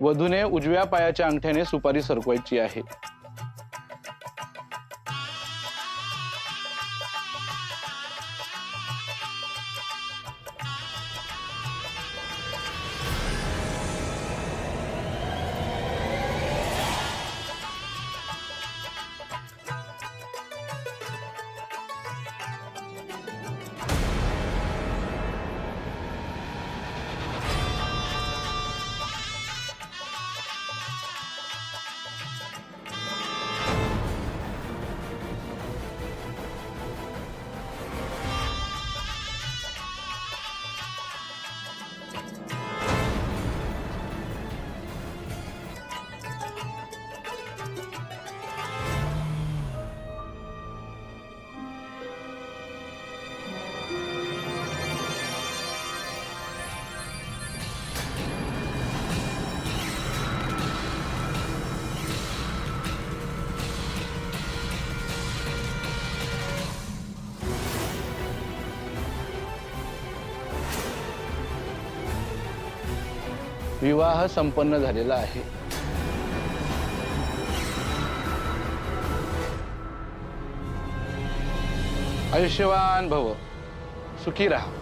वधूने उजव्या पायाच्या अंगठ्याने सुपारी सरकवायची आहे। विवाह संपन्न झालेला आहे। आयुष्यवान भव, सुखी रहा।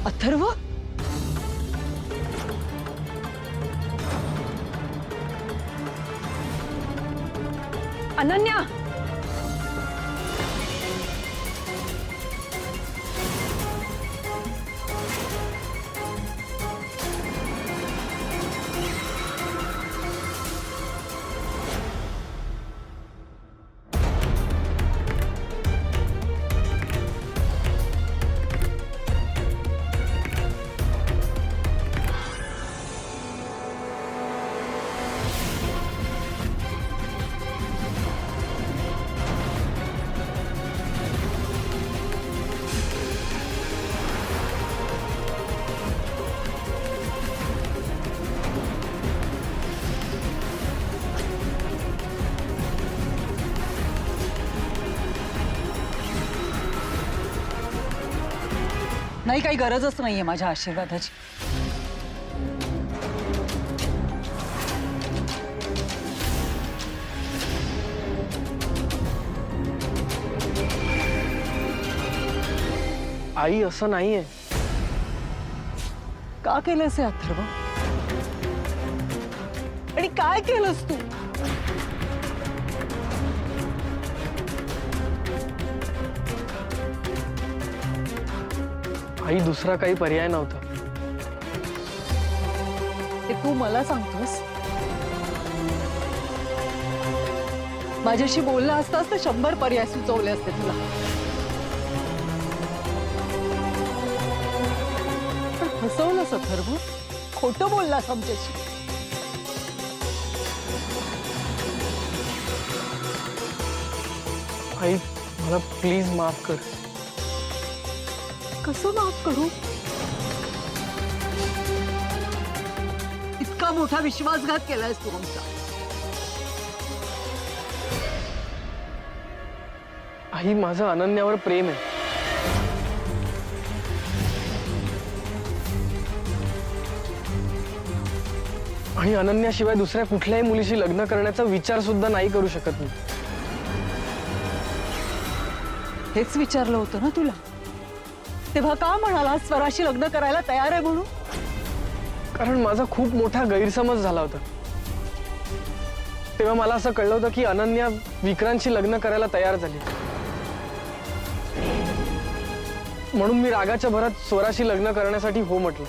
अथर्व, अनन्या, नाही, काही गरजच नाहीये माझ्या आशीर्वादाची। आई, असं नाहीये। का केलंस हे अथर्व? आणि काय केलंस तू? आई, दुसरा काही पर्याय नव्हता। ते तू मला सांगतोस? माझ्याशी बोलला असतास तर 100 पर्याय सुचवले असते तुला। पण फसवलंस अथर्व, खोटं बोललास आमच्याशी। आई, मला प्लीज माफ कर। कसं माफ करू? इतका मोठा विश्वासघात केलायस तू आमचा। आई, माझं अनन्यावर प्रेम आहे। आणि अनन्याशिवाय दुसऱ्या कुठल्याही मुलीशी लग्न करण्याचा विचार सुद्धा नाही करू शकत मी। हेच विचारलं होतं ना तुला, तेव्हा का म्हणाला स्वराशी लग्न करायला तयार आहे म्हणून? कारण माझा खूप मोठा गैरसमज झाला होता। तेव्हा मला असं कळलं होतं की अनन्या विक्रांतशी लग्न करायला तयार झाली, म्हणून मी रागाच्या भरात स्वराशी लग्न करण्यासाठी हो म्हटलं।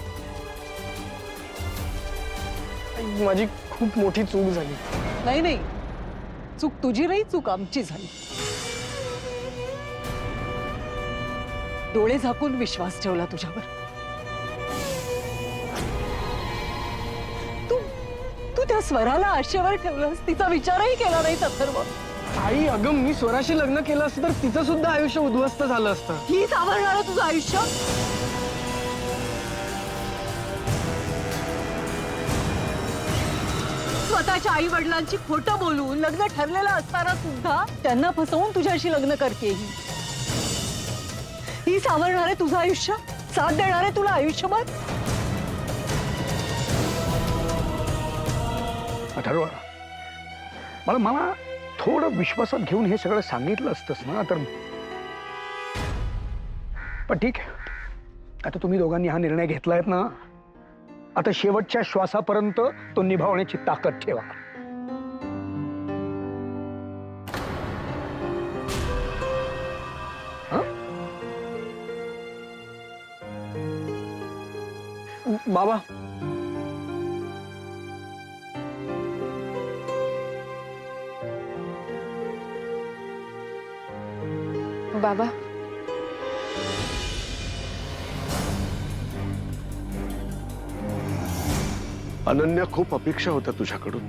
आई, माझी खूप मोठी चूक झाली. नाही नाही, चूक तुझी नाही, चूक आमची झाली. डोळे झाकून विश्वास ठेवला तुझ्यावर. तू तू त्या स्वराला आशेवर ठेवलंस, तिचा विचारही केला नाही अथर्व. आई, अगं मी स्वराशी लग्न केलं असतं तर तिचं सुद्धा आयुष्य उद्ध्वस्त झालं असतं. हीच आवडणार तुझं आयुष्य. स्वतःच्या आई वडिलांची खोटं बोलून लग्न ठरलेलं असताना सुद्धा त्यांना फसवून तुझ्याशी लग्न करते ही सावरणार आहे तुझं आयुष्य, साथ देणार आहे तुला आयुष्यभर. अथर्व, मला थोडं विश्वासात घेऊन हे सगळं सांगितलं असतंस ना तर. पण ठीक आहे, आता तुम्ही दोघांनी हा निर्णय घेतलायत ना, आता शेवटच्या श्वासापर्यंत तो निभावण्याची ताकद ठेवा. बाबा, बाबा, अनन्या, खूप अपेक्षा होत्या तुझ्याकडून.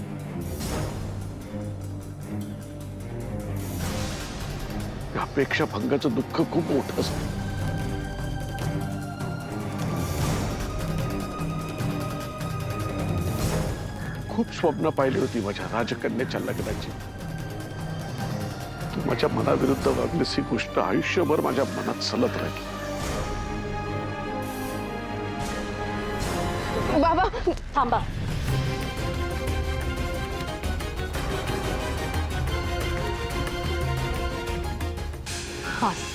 या अपेक्षा भंगाचं दुःख खूप मोठं असतं. खूप स्वप्न पाहिली होती माझ्या राजकन्याच्या लग्नाची. तू माझ्या मनाविरुद्ध वागलीस ही गोष्ट आयुष्यभर माझ्या मनात सलत राहिली. बाबा थांबा. हास.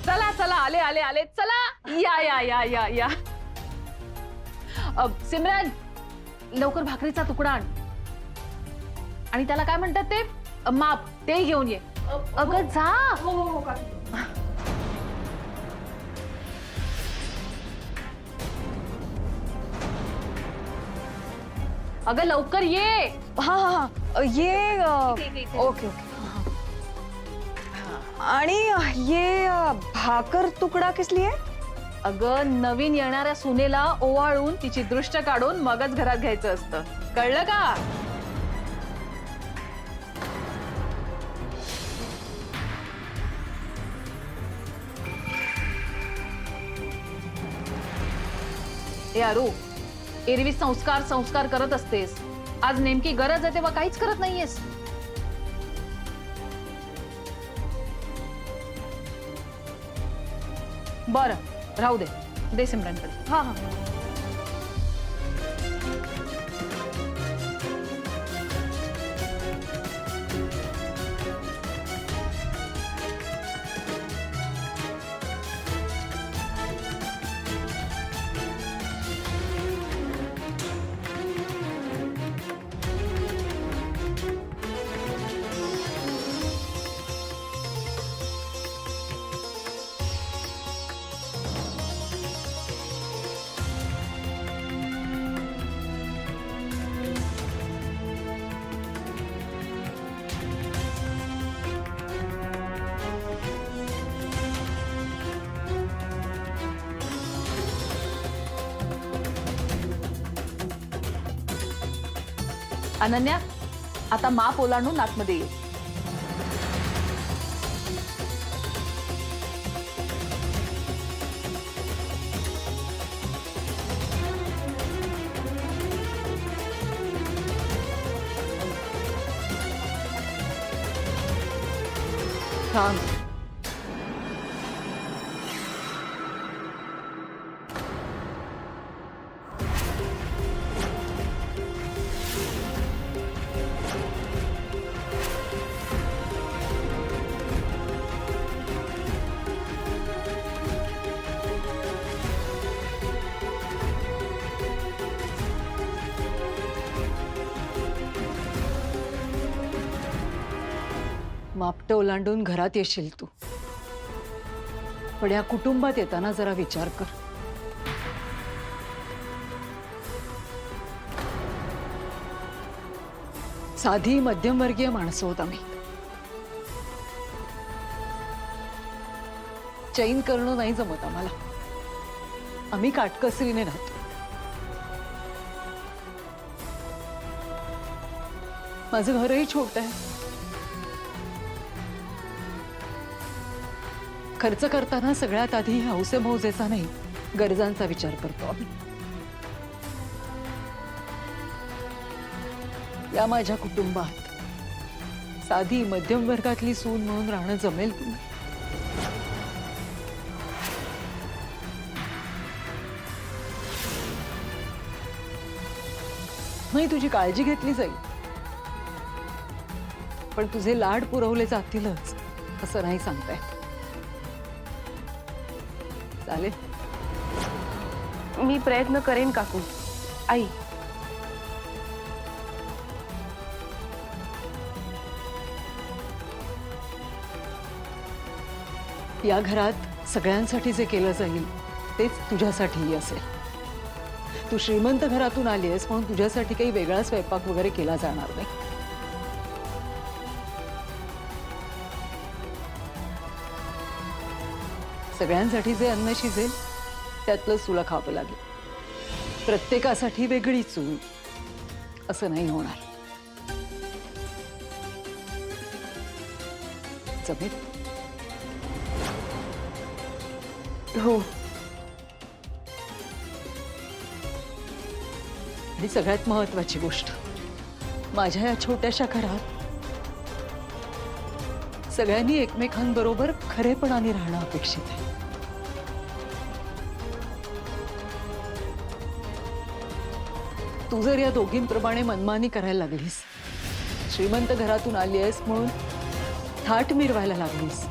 चला चला, आले आले आले, चला या या या या या. सिमरन, लवकर भाकरीचा तुकडा आण. आणि त्याला काय म्हणतात ते माप, ते घेऊन ये. अगं जा. अगं लवकर ये. हा हा हा, ये. Okay okay. आणि ये भाकर तुकडा किस लिए? अगं नवीन येणाऱ्या सुनेला ओवाळून तिची दृष्ट काढून मगच घरात घ्यायचं असतं, कळलं का? ए आरू, एरवी संस्कार संस्कार करत असतेस, आज नेमकी गरज आहे तेव्हा काहीच करत नाहीयेस. बरं राहू दे, दे सिमरनकडे. हा हा. अनन्या, आता माप ओलांडून आतमध्ये ये. थांब. मापटं ओलांडून घरात येशील तू, पण या कुटुंबात येताना जरा विचार कर. साधी मध्यमवर्गीय माणसं होत आम्ही. चैन करणं नाही जमत आम्हाला. आम्ही काटकसरीने राहतो. माझं घरही छोटं आहे. खर्च करताना सगळ्यात आधी हौसेमौजेचा नाही, गरजांचा विचार करतो आम्ही. या माझ्या कुटुंबात साधी मध्यम वर्गातली सून म्हणून राहणं जमेल तुला? नाही, तुझी काळजी घेतली जाईल, पण तुझे लाड पुरवले जातीलच असं नाही सांगताय. चालेल, मी प्रयत्न करेन काकू. आई, या घरात सगळ्यांसाठी जे केलं जाईल तेच तुझ्यासाठीही असेल. तू श्रीमंत घरातून आली आहेस म्हणून तुझ्यासाठी काही वेगळा स्वयंपाक वगैरे केला जाणार नाही. सगळ्यांसाठी जे अन्न शिजेल त्यातलंच तुला खावं लागेल. प्रत्येकासाठी वेगळी चूल असं नाही होणार. जमेल? हो. आणि सगळ्यात महत्वाची गोष्ट, माझ्या या छोट्याशा घरात सगळ्यांनी एकमेकांबरोबर खरेपणाने राहणं अपेक्षित आहे. तू जर या दोघींप्रमाणे मनमानी करायला लागलीस, श्रीमंत घरातून आली आहेस म्हणून थाट मिरवायला लागलीस,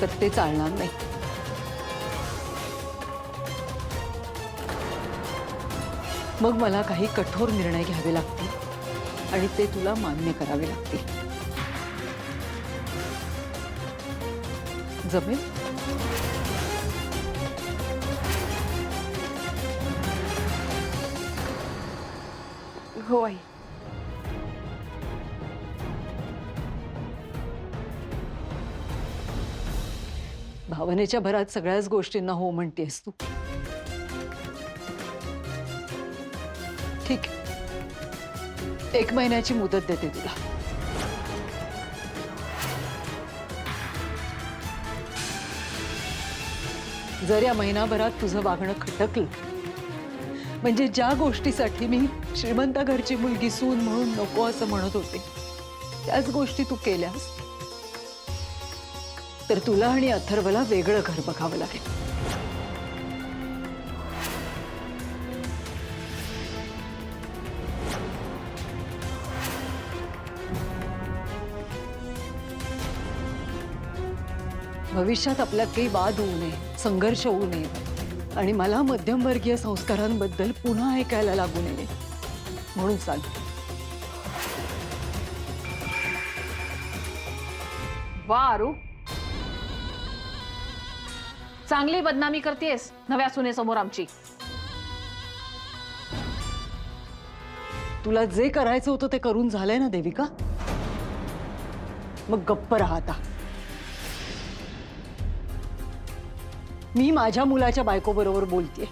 तर ते चालणार नाही. मग मला काही कठोर निर्णय घ्यावे लागतील आणि ते तुला मान्य करावे लागतील. जमेल? हो आई. भावनेच्या भरात सगळ्याच गोष्टींना हो म्हणतेस तू. ठीक, 1 महिन्याची मुदत देते तुला. जर या महिनाभरात तुझं वागणं खटकलं, म्हणजे ज्या गोष्टीसाठी मी श्रीमंत घरची मुलगी सून म्हणून नको असं म्हणत होते त्याच गोष्टी तू केल्यास, तर तुला आणि अथर्वला वेगळं घर बघावं लागेल. भविष्यात आपल्यात काही वाद होऊ नये, संघर्ष होऊ नये आणि मला मध्यमवर्गीय संस्कारांबद्दल पुन्हा ऐकायला लागू नये म्हणून सांग. वा आरू, चांगली बदनामी करतेस नव्या सुनेसमोर आमची. तुला जे करायचं होतं ते करून झालंय ना देविका, मग गप्प राहा आता. मी माझ्या मुलाच्या बायकोबरोबर बोलतेय.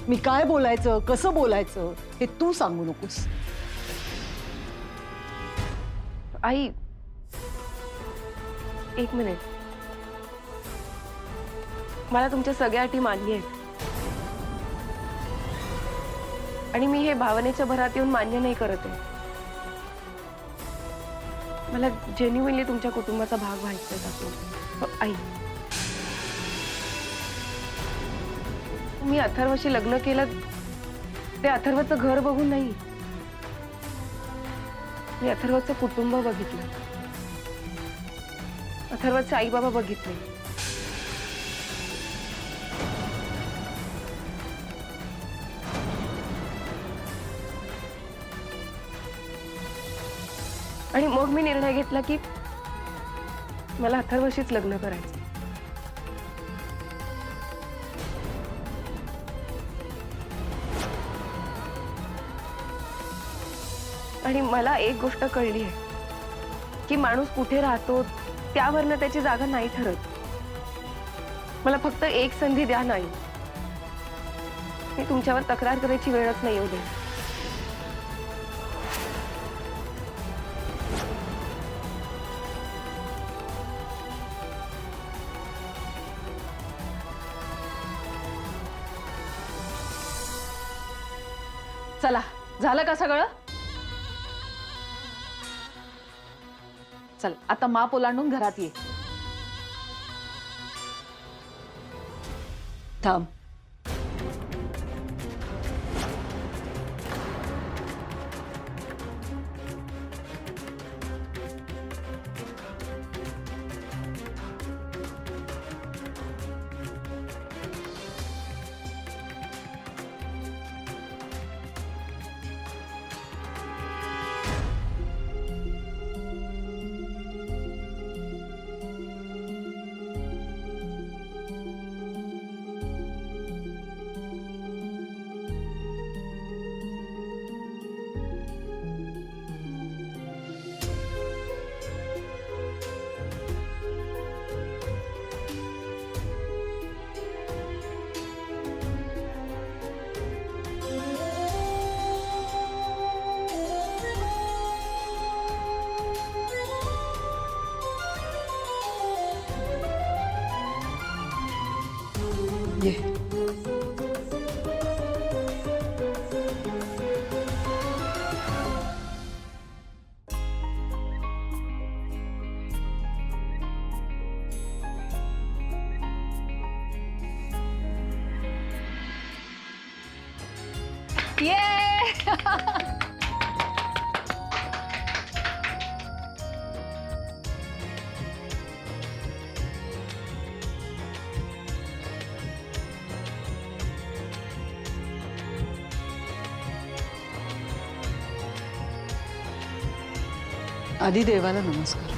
मी काय बोलायचं, कसं बोलायचं हे तू सांगू नकोस. आई, 1 मिनिट. मला तुमच्या सगळ्या अटी मान्य आहेत आणि मी हे भावनेच्या भरात येऊन मान्य नाही करत आहे. मला जेन्युइनली तुमच्या कुटुंबाचा भाग व्हायचंय त्यातून. आई, मी अथर्वशी लग्न केलं ते अथर्वचं घर बघून नाही, मी अथर्वचं कुटुंब बघितलं, अथर्वचे आई बाबा बघितले. आणि मग मी निर्णय घेतला की मला अथर्वशीच लग्न करायचं. आणि मला एक गोष्ट कळली आहे की माणूस कुठे राहतो त्यावरनं त्याची जागा नाही ठरत. मला फक्त एक संधी द्या. नाही, मी तुमच्यावर तक्रार करायची वेळच नाही येऊ दे. चला, झालं का सगळं? चल, आता माप ओलांडून घरात ये. थांब. ये. आधी देवाला नमस्कार.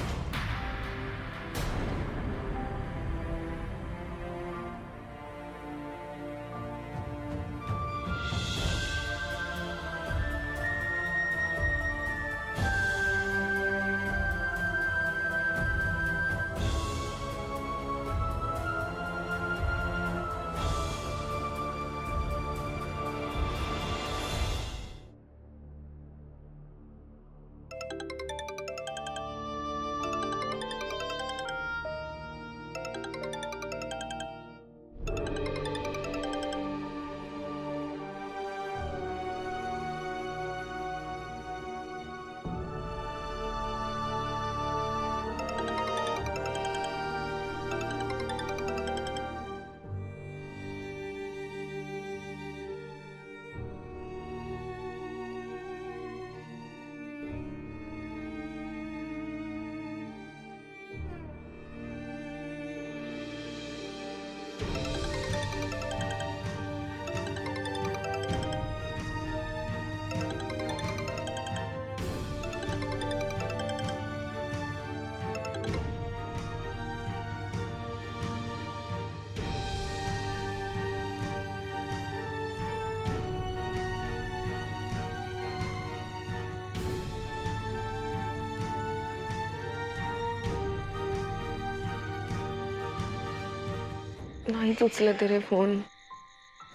नाहीच उचलत रे फोन.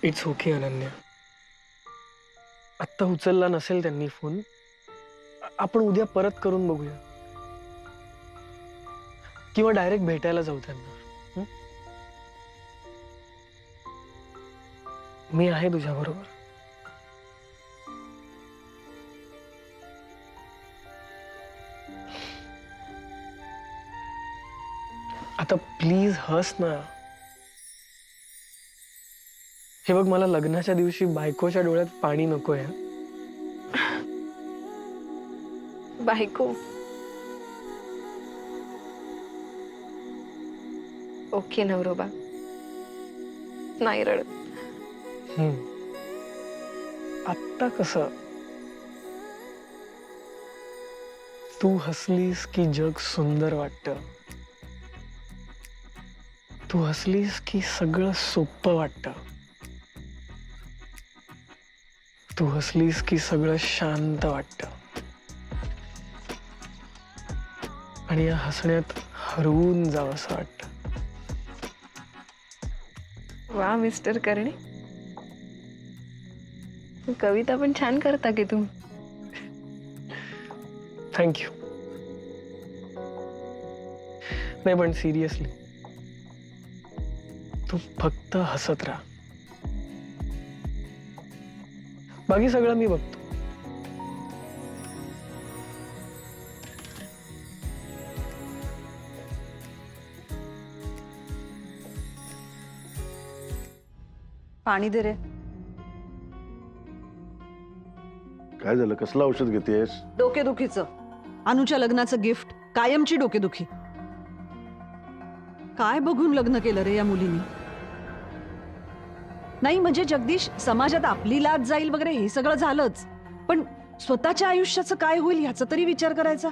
It's okay Ananya. आत्ता उचलला नसेल त्यांनी फोन, आपण उद्या परत करून बघूया किंवा डायरेक्ट भेटायला जाऊ त्यांना. हं? मी आहे तुझ्या बरोबर. आता प्लीज हस ना. हे बघ, मला लग्नाच्या दिवशी बायकोच्या डोळ्यात पाणी नकोय. बायको ओके नवरोबा, नाही रडत. आत्ता कसं? तू हसलीस की जग सुंदर वाटतं. तू हसलीस की सगळं सोपं वाटतं. तू हसलीस की सगळं शांत वाटतं. आणि या हसण्यात हरवून जावंसं वाटतं. वा मिस्टर करणे, कविता पण छान करता की तुम्ही. थँक्यू. नाही पण सिरियसली, तू फक्त हसत राहा. बाकी सगळं मी बघतो. पाणी दे रे. काय झालं? कसलं औषध घेतेस? डोकेदुखीचं. अनुच्या लग्नाचं गिफ्ट, कायमची डोकेदुखी. काय बघून लग्न केलं रे या मुलीने? नाही म्हणजे जगदीश, समाजात आपली लाज जाईल वगैरे हे सगळं झालंच, पण स्वतःच्या आयुष्याचं काय होईल ह्याचा तरी विचार करायचा.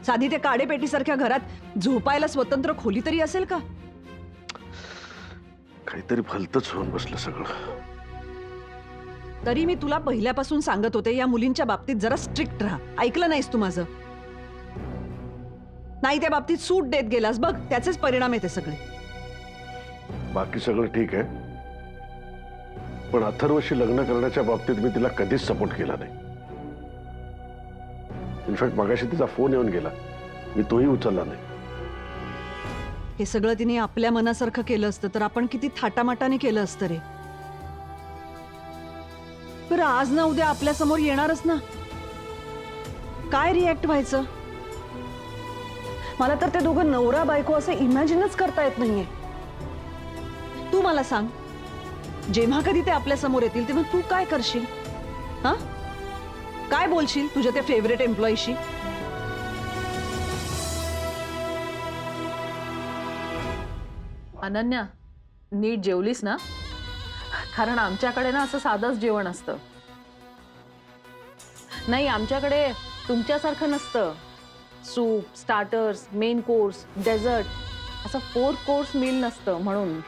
साधी ते काडेपेटीसारख्या घरात झोपायला स्वतंत्र खोली तरी असेल का? काहीतरी भलतच होऊन बसलं सगळं. तरी मी तुला पहिल्यापासून सांगत होते या मुलींच्या बाबतीत जरा स्ट्रिक्ट राहा. ऐकलं नाहीस तू माझं? नाही, त्या बाबतीत सूट देत गेलास बघ, त्याचेच परिणाम येते सगळे. बाकी सगळं ठीक आहे, पण अथर्वशी लग्न करण्याच्या बाबतीत मी तिला कधीच सपोर्ट केला नाही. इनफॅक्ट मगाशी तिचा फोन येऊन गेला, मी तोही उचलला नाही. हे सगळं तिने आपल्या मनासारखं केलं असतं तर आपण किती थाटामाटाने केलं असतं रे. बरं, आज ना उद्या आपल्या समोर येणारच ना. काय रिॲक्ट व्हायचं? मला तर ते दोघं नवरा बायको असं इमॅजिनच करता येत नाहीये. तू मला सांग, जेव्हा कधी ते आपल्या समोर येतील तेव्हा तू काय करशील? हा, काय बोलशील तुझ्या त्या फेवरेट एम्प्लॉईशी? अनन्या, नीट जेवलीस ना? कारण आमच्याकडे ना असं साधंच जेवण असतं. नाही, आमच्याकडे तुमच्यासारखं नसतं. Soup, starters, main course, dessert असं 4 कोर्स मील नसतं म्हणून.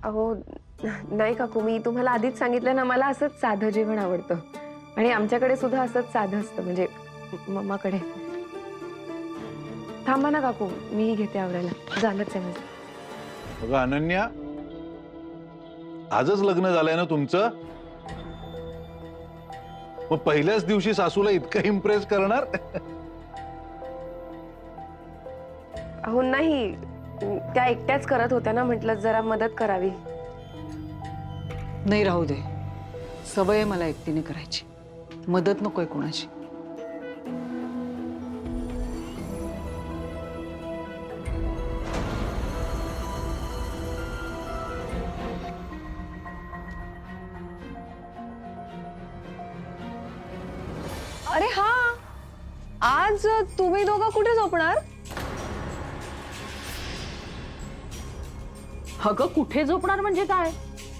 अहो नाही काकू, मी तुम्हाला आधीच सांगितलं ना, मला असंच साधं जेवण आवडतं. आणि आमच्याकडे सुद्धा असंच साधं असतं, म्हणजे मम्माकडे. थांबा ना काकू, मीही घेते आवरायला. झालंच आहे माझं. बघा अनन्या, आजच लग्न झालंय ना तुमचं? मग पहिल्याच दिवशी सासूला इतकं इम्प्रेस करणार? अहो नाही, त्या एकट्याच करत होत्या ना, म्हटलं जरा मदत करावी. नाही, राहू दे. सवय आहे मला एकटीने करायची. मदत नकोय कोणाची. अरे हा, आज तुम्ही दोघं कुठे झोपणार? अगं, कुठे झोपणार म्हणजे काय?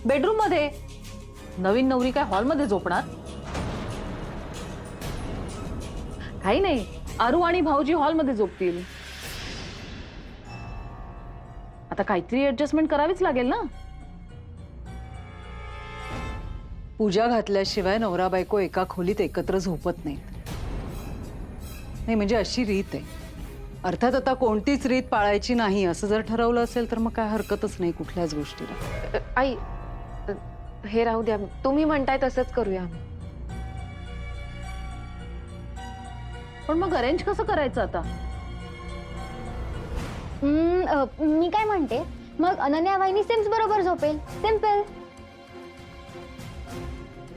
बेडरूम मध्ये. नवीन नवरी काय हॉलमध्ये झोपणार? काही नाही, आरू आणि भाऊजी हॉलमध्ये झोपतील. आता काहीतरी ऍडजस्टमेंट करावीच लागेल ना. पूजा घातल्याशिवाय नवरा बायको एका खोलीत एकत्र झोपत नाहीत. नाही म्हणजे अशी रीत आहे. अर्थात आता कोणतीच रीत पाळायची नाही असं जर ठरवलं असेल तर मग काय हरकतच नाही कुठल्याच गोष्टीला. आई, हे राहू द्या, तुम्ही म्हणताय तसंच करूया. पण मग अरेंज कसं करायचं आता? मी काय म्हणते, मग अनन्या वाहिनी सिम्स बरोबर झोपेल. सिंपल.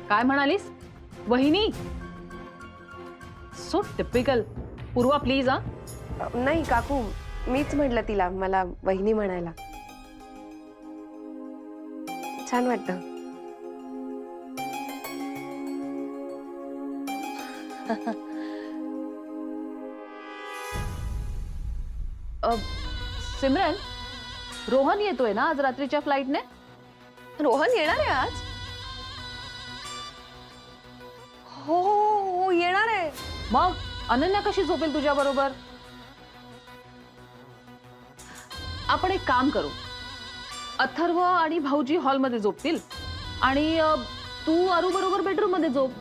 काय म्हणालीस? वहिनी? So typical. पूर्वा प्लीज हा. नाही काकू, मीच म्हटलं तिला मला वहिनी म्हणायला. छान वाटतं. सिमरन, रोहन येतोय ना आज रात्रीच्या फ्लाईटने? रोहन येणार आहे आज? हो हो हो, येणार आहे. मग अनन्या कशी झोपेल तुझ्या बरोबर? आपण एक काम करू, अथर्व आणि भाऊजी हॉलमध्ये झोपतील आणि तू अरू बरोबर बेडरूम मध्ये झोप.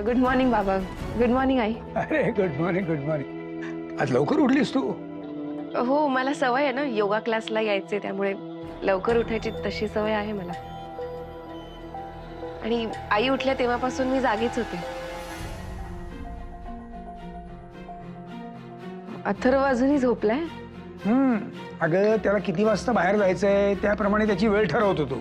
गुड मॉर्निंग बाबा. Good morning I. अरे गुड मॉर्निंग, गुड मॉर्निंग. आज लवकर उठलीस तू? हो, मला सवय आहे ना योगा क्लासला यायचे, त्यामुळे लवकर उठायची तशी सवय आहे मला. आणि आई उठल्या तेव्हापासून मी जागीच होते. अथर्व अजूनही झोपलाय? अगं त्याला किती वाजता बाहेर जायचंय त्याप्रमाणे त्याची वेळ ठरवतो तू.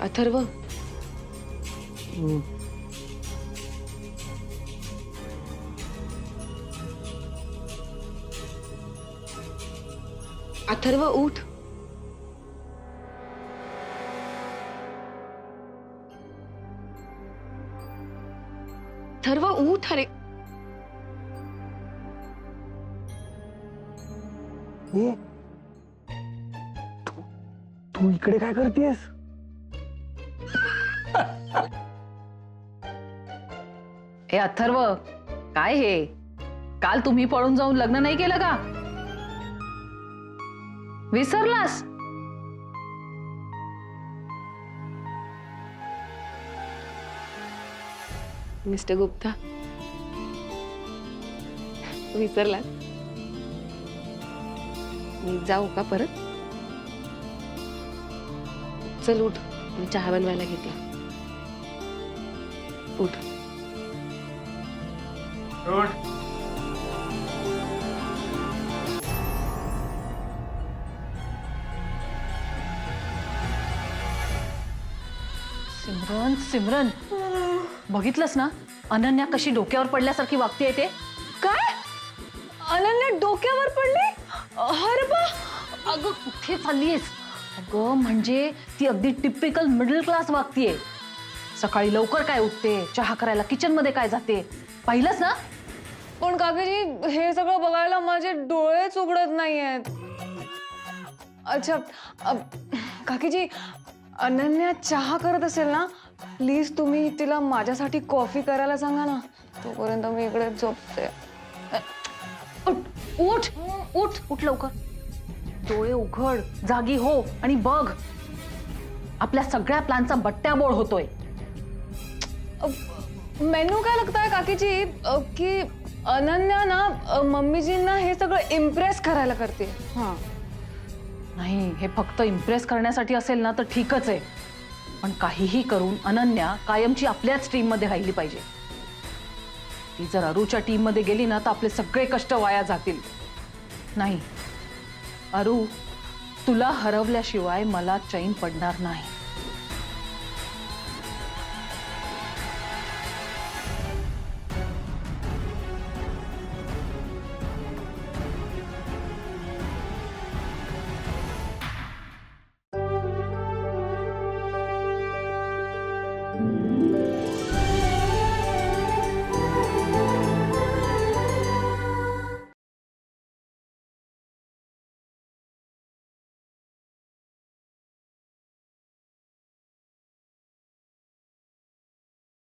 अथर्व, अथर्व उठ. अथर्व उठ. अरे तू इकडे काय करतेस? ए अथर्व, काय हे? काल तुम्ही पळून जाऊन लग्न नाही केलं का? विसरलास? मिस्टर गुप्ता, विसरला? मी जाऊ का परत? चल उठ, मी चहा बनवायला घेते. उठ. सिमरन, सिमरन, बघितलंस ना अनन्या कशी डोक्यावर पडल्यासारखी वागते ते? काय? अनन्या डोक्यावर पडली? अरे बा, अगं कुठे चाललीयस? अगं म्हणजे ती अगदी टिपिकल मिडल क्लास वागतीये. सकाळी लवकर काय उठते, चहा करायला किचन मध्ये काय जाते, पाहिलंस ना? पण काकीजी हे सगळं बघायला माझे डोळेच उघडत नाहीयेत. अच्छा, काकीजी अनन्या चहा करत असेल ना, प्लीज तुम्ही तिला माझ्यासाठी कॉफी करायला सांगा ना, तोपर्यंत मी इकडे झोपते. उठ उठ उठ उठ लवकर. डोळे उघड, जागी हो आणि बघ, आपल्या सगळ्या प्लॅनचा बट्ट्याबोळ होतोय. मेनू काय लगता है काकीजी की अनन्या ना मम्मीजींना हे सगळं इम्प्रेस करायला करते. हाँ, नाही, हे फक्त इम्प्रेस करण्यासाठी असेल ना तर ठीकच आहे, पण काहीही करून अनन्या कायमची आपल्याच टीम मध्ये राहिली पाहिजे. ती जर अरूच्या टीम मध्ये गेली ना तर आपले सगळे कष्ट वाया जातील. नाही अरू, तुला हरवल्याशिवाय मला चैन पडणार नाही.